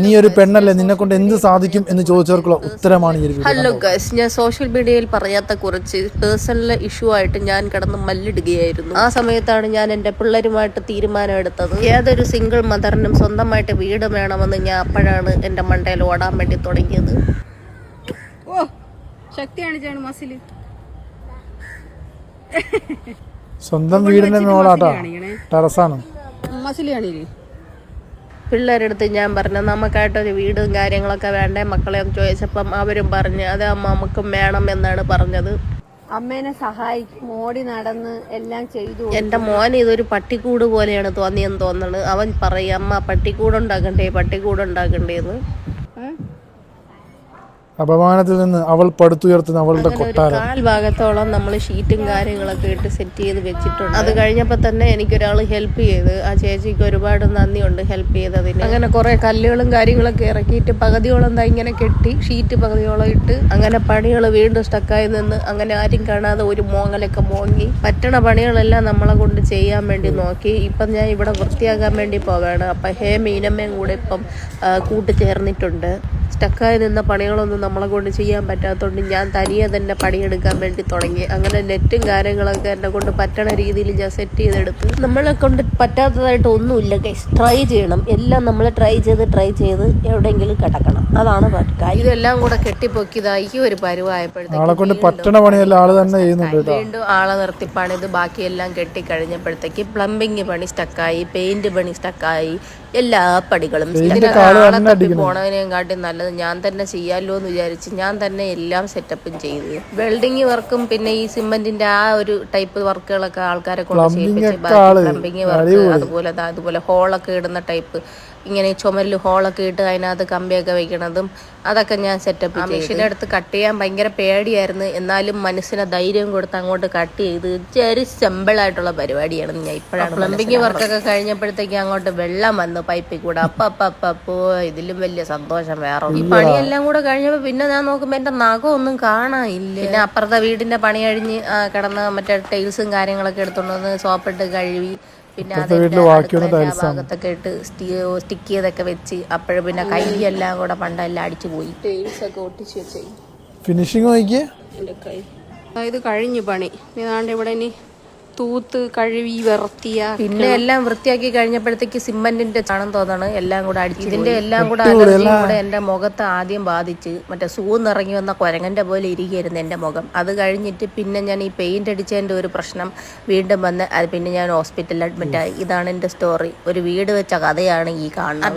നീ ഒരു പെണ്ണല്ലേ, നിന്നെ കൊണ്ട് എന്ത് സാധിക്കും എന്ന് ചോദിച്ചവർക്കുള്ള ഉത്തരമാണ് ഈ വീഡിയോ. ഹലോ ഗൈസ്, ഞാൻ സോഷ്യൽ മീഡിയയിൽ പറയാത്ത കുറച്ച് പേഴ്സണൽ ഇഷ്യൂ ആയിട്ട് ഞാൻ കിടന്ന് മല്ലിടുകയായിരുന്നു. ആ സമയത്താണ് ഞാൻ എൻ്റെ പിള്ളേരുമായിട്ട് തീരുമാനം എടുത്തത്. ഏതൊരു സിംഗിൾ മദറിനും സ്വന്തമായിട്ട് വീട് വേണമെന്ന് ഞാൻ അപ്പോഴാണ് എൻ്റെ മണ്ടയിൽ ഓടാൻ വേണ്ടി തുടങ്ങിയത്. ഓ ശക്തിയാണ് ചേട്ടൻ മസില്. സ്വന്തം വീടിന്റെ മോളാട്ടോ, ടെറസാണ്. മസിലാണില്ലേ? പിള്ളേരെടുത്ത് ഞാൻ പറഞ്ഞു നമുക്കായിട്ടൊരു വീടും കാര്യങ്ങളൊക്കെ വേണ്ടേ മക്കളെ എന്ന് ചോദിച്ചപ്പം അവരും പറഞ്ഞു അത് നമുക്കും വേണം എന്നാണ് പറഞ്ഞത്. അമ്മേനെ സഹായിക്കും, ഓടി നടന്ന് എല്ലാം ചെയ്തു. എൻ്റെ മോൻ ഇതൊരു പട്ടിക്കൂട് പോലെയാണ് തോന്നിയെന്ന് തോന്നണ്. അവൻ പറയും അമ്മ പട്ടിക്കൂടുണ്ടാക്കണ്ടേന്ന്. അപമാനത്തിൽ നിന്ന് അവൾ പടുത്തുയർത്തുന്ന അവളുടെ കൊട്ടാരം. കാൽ ഭാഗത്തോളം നമ്മൾ ഷീറ്റും കാര്യങ്ങളൊക്കെ ഇട്ട് സെറ്റ് ചെയ്ത് വെച്ചിട്ടുണ്ട്. അത് കഴിഞ്ഞപ്പോൾ തന്നെ എനിക്കൊരാൾ ഹെൽപ്പ് ചെയ്ത്. ആ ചേച്ചിക്ക് ഒരുപാട് നന്ദിയുണ്ട് ഹെൽപ്പ് ചെയ്തതിന്. അങ്ങനെ കുറെ കല്ലുകളും കാര്യങ്ങളൊക്കെ ഇറക്കിയിട്ട് പകുതിയോളം ഇങ്ങനെ കെട്ടി ഷീറ്റ് പകുതിയോളം ഇട്ട് അങ്ങനെ പണികൾ വീണ്ടും സ്റ്റക്കായി നിന്ന് അങ്ങനെ ആരും കാണാതെ ഒരു മോങ്ങലൊക്കെ മോങ്ങി പറ്റണ പണികളെല്ലാം നമ്മളെ കൊണ്ട് ചെയ്യാൻ വേണ്ടി നോക്കി. ഇപ്പം ഞാൻ ഇവിടെ വൃത്തിയാക്കാൻ വേണ്ടി പോവുകയാണ്. അപ്പം മീനമ്മയും കൂടെ ഇപ്പം കൂട്ടുചേർന്നിട്ടുണ്ട്. സ്റ്റക്കായി നിന്ന പണികളൊന്നും നമ്മളെ കൊണ്ട് ചെയ്യാൻ പറ്റാത്തതുകൊണ്ട് ഞാൻ തനിയെ തന്നെ പണിയെടുക്കാൻ വേണ്ടി തുടങ്ങി. അങ്ങനെ നെറ്റും കാര്യങ്ങളൊക്കെ എന്നെ കൊണ്ട് പറ്റണ രീതിയിൽ ഞാൻ സെറ്റ് ചെയ്തെടുത്ത്. നമ്മളെ കൊണ്ട് പറ്റാത്തതായിട്ട് ഒന്നുമില്ല ഗൈസ്. ട്രൈ ചെയ്യണം. എല്ലാം നമ്മൾ ട്രൈ ചെയ്ത് എവിടെയെങ്കിലും കിടക്കണം. അതാണ് കാര്യം. ഇതെല്ലാം കൂടെ കെട്ടിപ്പൊക്കിയതായി ഒരു പരുവായപ്പോഴത്തേക്ക് വീണ്ടും ആളെ നിർത്തി പണിത് ബാക്കിയെല്ലാം കെട്ടിക്കഴിഞ്ഞപ്പോഴത്തേക്ക് പ്ലംബിങ് പണി സ്റ്റക്കായി, പെയിന്റ് പണി സ്റ്റക്കായി, എല്ലാ പണികളും. ആളെ തപ്പി പോണതിനെയും കാട്ടി നല്ലത് ഞാൻ തന്നെ ചെയ്യാമല്ലോ എന്ന് വിചാരിച്ച് ഞാൻ തന്നെ എല്ലാം സെറ്റപ്പും ചെയ്ത് വെൽഡിങ് വർക്കും പിന്നെ ഈ സിമെന്റിന്റെ ആ ഒരു ടൈപ്പ് വർക്കുകളൊക്കെ ആൾക്കാരെ കൊണ്ട് ചെയ്യിപ്പിച്ച് പ്ലംബിങ് വർക്ക് അതുപോലെ ഹോളൊക്കെ ഇടുന്ന ടൈപ്പ് ഇങ്ങനെ ചുമരിൽ ഹോളൊക്കെ ഇട്ട് അതിനകത്ത് കമ്പിയൊക്കെ വെക്കണതും അതൊക്കെ ഞാൻ സെറ്റപ്പ് ചെയ്തു. മെഷീൻ്റെ അടുത്ത് കട്ട് ചെയ്യാൻ ഭയങ്കര പേടിയായിരുന്നു. എന്നാലും മനസ്സിനെ ധൈര്യം കൊടുത്ത് അങ്ങോട്ട് കട്ട് ചെയ്ത് ചെറിയ സിമ്പിളായിട്ടുള്ള പരിപാടിയാണ്. ഞാൻ ഇപ്പോഴാണ് പ്ലംബിങ് വർക്കൊക്കെ കഴിഞ്ഞപ്പോഴത്തേക്ക് അങ്ങോട്ട് വെള്ളം വന്നു പൈപ്പിൽ കൂടെ. അപ്പോ ഇതിലും വലിയ സന്തോഷം വേറെ. ഈ പണിയെല്ലാം കൂടെ കഴിഞ്ഞപ്പോൾ പിന്നെ ഞാൻ നോക്കുമ്പോൾ എൻ്റെ നഖമൊന്നും കാണാനില്ല. പിന്നെ അപ്പുറത്തെ വീടിന്റെ പണി കഴിഞ്ഞ് കിടന്ന് മറ്റേ ടൈൽസും കാര്യങ്ങളൊക്കെ എടുത്തോണ്ട് സോപ്പിട്ട് കഴുകി പിന്നെ ഭാഗത്തൊക്കെ ഇട്ട് സ്റ്റിക്ക് ചെയ്തൊക്കെ വെച്ച് അപ്പോഴും പിന്നെ കൈയെല്ലാം കൂടെ പണ്ടെല്ലാം അടിച്ചു പോയി. ടൈൽസൊക്കെ ഒട്ടിച്ച് വെച്ച് ഫിനിഷിങ് നോക്കിയേ. ഇത് കഴിഞ്ഞു പണി. ഏതാണ്ട് ഇവിടെ ഇനി തൂത്ത് കഴുകി പിന്നെ എല്ലാം വൃത്തിയാക്കി കഴിഞ്ഞപ്പോഴത്തേക്ക് സിമെന്റിന്റെ ചണം തോന്നാണ് എല്ലാം കൂടെ അടിച്ചു. ഇതിന്റെ എല്ലാം കൂടെ അലർജിയും കൂടെ എന്റെ മുഖത്ത് ആദ്യം ബാധിച്ച് മറ്റേ സൂന്നിറങ്ങി വന്ന കുരങ്ങന്റെ പോലെ ഇരിക്കുകയായിരുന്നു എന്റെ മുഖം. അത് കഴിഞ്ഞിട്ട് പിന്നെ ഞാൻ ഈ പെയിന്റ് അടിച്ചതിന്റെ ഒരു പ്രശ്നം വീണ്ടും വന്ന് അത് പിന്നെ ഞാൻ ഹോസ്പിറ്റലിൽ അഡ്മിറ്റ് ആയി. ഇതാണ് എന്റെ സ്റ്റോറി. ഒരു വീട് വെച്ച കഥയാണ് ഈ കാണുന്നത്.